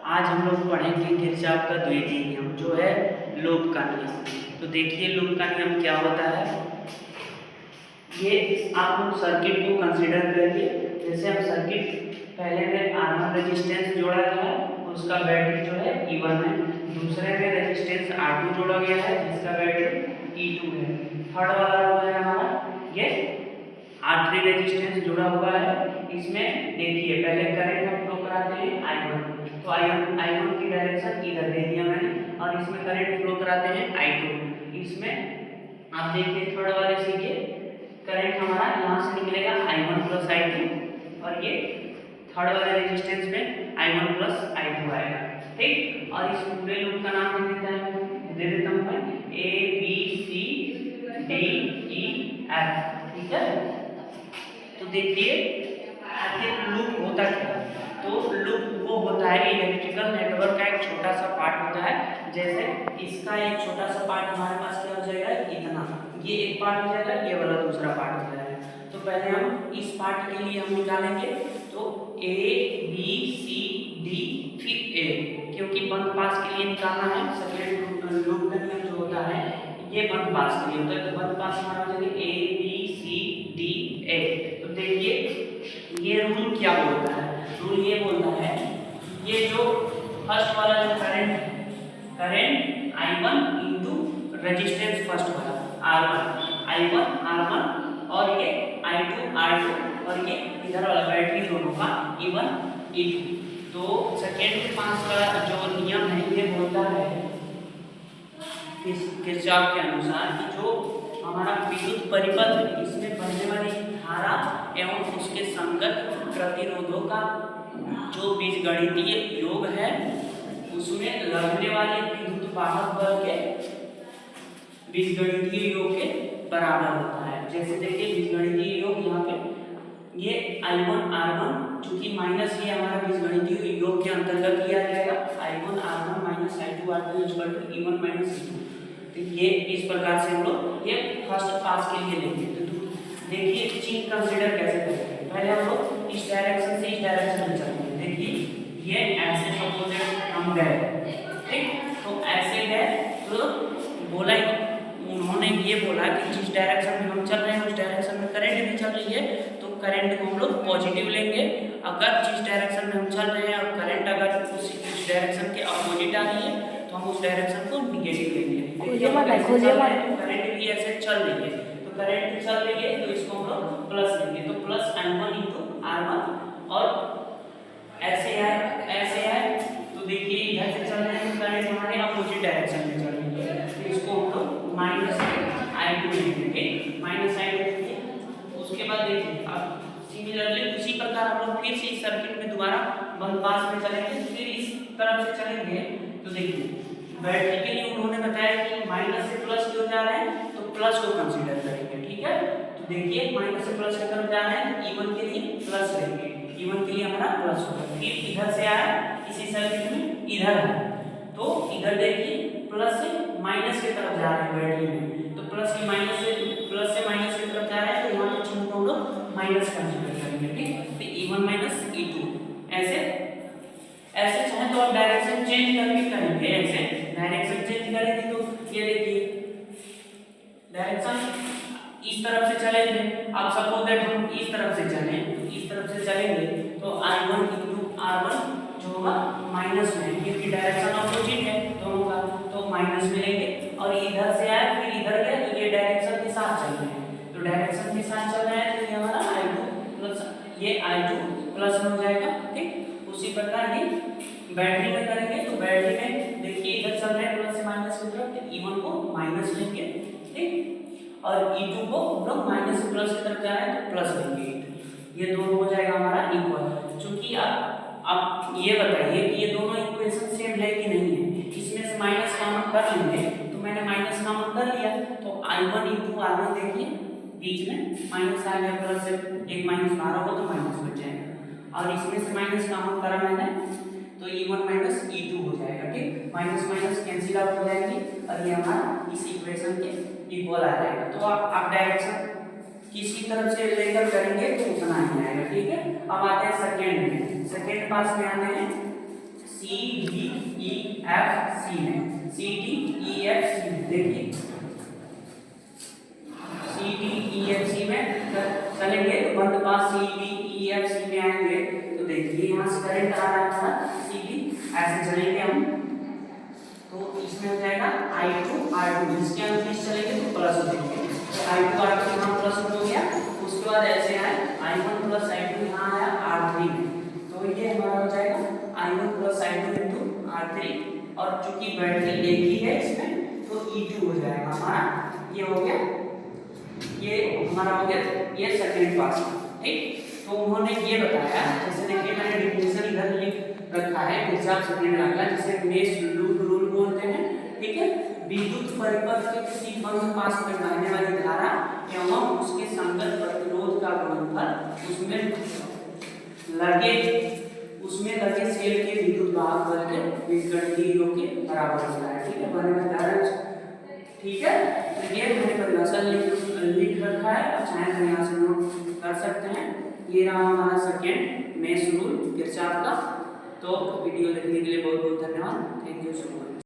आज हम लोग पढ़ेंगे किरचॉफ का द्वितीय नियम जो है लूप का नियम। तो देखिए लूप का नियम क्या होता है। ये आप लोग सर्किट को कंसीडर करिए। जैसे हम सर्किट पहले में R1 रेजिस्टेंस जोड़ा गया है, उसका बैटरी जो है E1 है। दूसरे में रेजिस्टेंस R2 जोड़ा गया है जिसका बैटरी E2 है। थर्ड वाला जो है हमारा ये R3 रेजिस्टेंस जुड़ा हुआ है। इसमें देखिए पहले करंट हम फ्लो कराते हैं I1, तो I1 की डायरेक्शन इधर दे दिया मैंने, और इसमें करंट फ्लो कराते हैं I2। इसमें आप देखिए थर्ड वाले से ये करंट हमारा यहाँ से निकलेगा I1 प्लस I2, और ये थर्ड वाले रेजिस्टेंस में I1 प्लस I2 आएगा। ठीक, और इस पूरे लूप का नाम दे देता हूँ मैं A B C D E F। ठीक है, तो देखिए आखिर लूप होता क्या है। तो लूप वो होता है इलेक्ट्रिकल नेटवर्क का एक छोटा सा पार्ट होता है। जैसे इसका एक छोटा सा पार्ट हमारे पास क्या हो जाएगा, इतना, ये एक पार्ट हो जाएगा, ये वाला दूसरा पार्ट हो जाएगा। तो पहले हम इस पार्ट के लिए हम निकालेंगे, तो A B C D फिर A, क्योंकि बंद पास के लिए निकालना है। सेकेंड लूप का नियम जो होता है ये बंद पास के लिए होता है। तो बंद पास हमारा हो जाएगा A B C D A। तो देखिए ये रूल क्या बोलता है, रूल ये बोलता है ये जो फर्स्ट वाला जो करंट है, current I1 into resistance first वाला I1 R1, और ये I2 R2, और ये इधर वाला बैटरी दोनों का E1 E2। तो सेकेंड 5 का जो नियम है ये बोलता है किरचॉफ के अनुसार कि जो हमारा विद्युत परिपथ है इसमें बहने वाली धारा एवं उसके संगत प्रतिरोधों का जो बीजगणितीय योग है उसमें लगने वाले विद्युत वाहक बल के बीजगणितीय योग के बराबर होता है। जैसे देखिए बीजगणितीय योग यहाँ पे ये I1 R1, चूंकि माइनस ये हमारा बीजगणितीय योग के अंतर्गत किया जाएगा। I1 R1 minus I2 R2 equal to E1 minus E2। तो ये इस प्रकार से हम लोग ये फर्स्ट पास के लिए लेंगे। तो देखिए चिन्ह कंसीडर कैसे करते हैं। पहले हम लोग इस डायरेक्शन से इस डायरेक्शन में चलेंगे। देखिए ये ऐसे सपोज हम गए, ठीक, तो ऐसे गए तो बोला उन्होंने ये बोला कि जिस डायरेक्शन में हम चल रहे हैं उस डायरेक्शन में करंट भी चल रही है, तो करंट को हम लोग पॉजिटिव लेंगे। अगर जिस डायरेक्शन में हम चल रहे हैं और करंट अगर उस डायरेक्शन के अपोजिट आ रही है तो हम उस डायरेक्शन को निगेटिव लेंगे। करंट भी ऐसे चल रही है, तो करंट चल रही है तो इसको हम लोग प्लस लेंगे, तो प्लस I1 इंटू R1, और ऐसे है तो देखिए इधर से चल रहे हैं करंट हमारे अपोजिट डायरेक्शन में चल रही है, तो इसको हम लोग माइनस I2 लेंगे, माइनस I2 लेंगे। उसके बाद देखिए अब सिमिलरली उसी प्रकार हम लोग फिर से इस सर्किट में दोबारा बंद पास में चलेंगे, फिर इस तरफ से चलेंगे। तो देखिए बैटरी के लिए उन्होंने बताया कि माइनस से प्लस की ओर जा रहे हैं तो प्लस को कंसीडर करेंगे। ठीक है, तो देखिए माइनस से प्लस की तरफ जा रहे हैं तो E1 के लिए प्लस लेंगे, E1 के लिए हमारा प्लस होगा। फिर इधर से आया इसी सर्किट में इधर है, तो इधर देखिए प्लस से माइनस की तरफ जा रहे हैं बैटरी में, तो प्लस से माइनस की तरफ जा रहे हैं, तो यहाँ पे चिन्ह को हम लोग माइनस कंसीडर करेंगे। ठीक, तो E1 माइनस E2 ऐसे चाहे तो आप डायरेक्शन चेंज करके करेंगे। ऐसे डायरेक्शन चेंज करेंगे तो ये देखिए डायरेक्शन इस तरफ से चलेंगे। अब सपोज दैट हम इस तरफ से चलेंगे तो I1 इंटू R1 जो होगा माइनस में, क्योंकि डायरेक्शन अपोजिट है दोनों का, तो माइनस में लेंगे। और इधर से आए फिर इधर गए तो ये डायरेक्शन के साथ चल रहे हैं, तो डायरेक्शन के साथ चल रहे हैं तो ये हमारा I2 प्लस ये I2 प्लस हो जाएगा। ठीक, उसी प्रकार ही बैटरी में करेंगे, तो बैटरी में देखिए इधर चल रहे हैं प्लस से माइनस की तरफ, तो E1 को माइनस लेंगे, ठीक, और E2 को हम लोग माइनस से प्लस की तरफ जा रहे हैं तो प्लस लेंगे। ये दोनों हो जाएगा हमारा इक्वल। चूंकि आप ये बताइए कि ये दोनों इक्वेशन सेम है कि नहीं है। इसमें से माइनस कॉमन कर लेंगे, तो मैंने माइनस कॉमन कर लिया, तो I1 इंटू R1 देखिए बीच में माइनस आ गया, प्लस से एक माइनस बाहर होगा तो माइनस बच जाएगा, और इसमें से माइनस कॉमन करा मैंने तो E1 माइनस E2 हो जाएगा। ठीक, माइनस माइनस कैंसिल आउट हो जाएंगे और ये हमारा इस इक्वेशन के इक्वल आ जाएगा। तो आप डायरेक्शन किसी तरफ से लेकर करेंगे तो उतना ही आएगा। ठीक है, अब आते हैं सेकेंड में, सेकेंड पास में आते हैं। C D E F C में, C D E F C में, देखिए C D E F C में चलेंगे तो बंद पास C D E F C में आएंगे तो देखिए यहाँ से करंट आ रहा है हमारा सी डी, ऐसे चलेंगे हम तो इसमें हो जाएगा I2 R2, जिसके अनुदिश चलेंगे तो प्लस हो जाएंगे, तो I2 R2 यहाँ प्लस हो गया, उसके बाद ऐसे आए I1 प्लस I2 यहाँ आया R3 में, तो ये हमारा हो जाएगा I1 plus I2 into R3, और चूंकि बैटरी एक ही है इसमें तो E2 हो जाएगा हमारा, ये हो गया, ये हमारा हो गया ये सेकंड पास का, ठीक। तो उन्होंने ये बताया, जैसे देखिए मैंने डिफिनेशन इधर लिख रखा है, किरचॉफ सेकंड लॉ का, जिसे मेश रूल बोलते हैं, ठीक है। विद्युत परिपथ के किसी बंद पास में बहने वाली धारा एवं उसके संगत प्रतिरोध का गुणनफल उसमें लगे सेल के विद्युत वाहक बल के बीजगणितीय योग के बराबर होता है, ठीक है। बहने वाली धारा, ठीक है। तो ये मैंने परिभाषा लिख रखा है, आप चाहे तो यहाँ से नोट कर सकते हैं। ये रहा हमारा सेकंड मेश रूल किरचॉफ का। तो वीडियो देखने के लिए बहुत बहुत धन्यवाद, थैंक यू सो मच।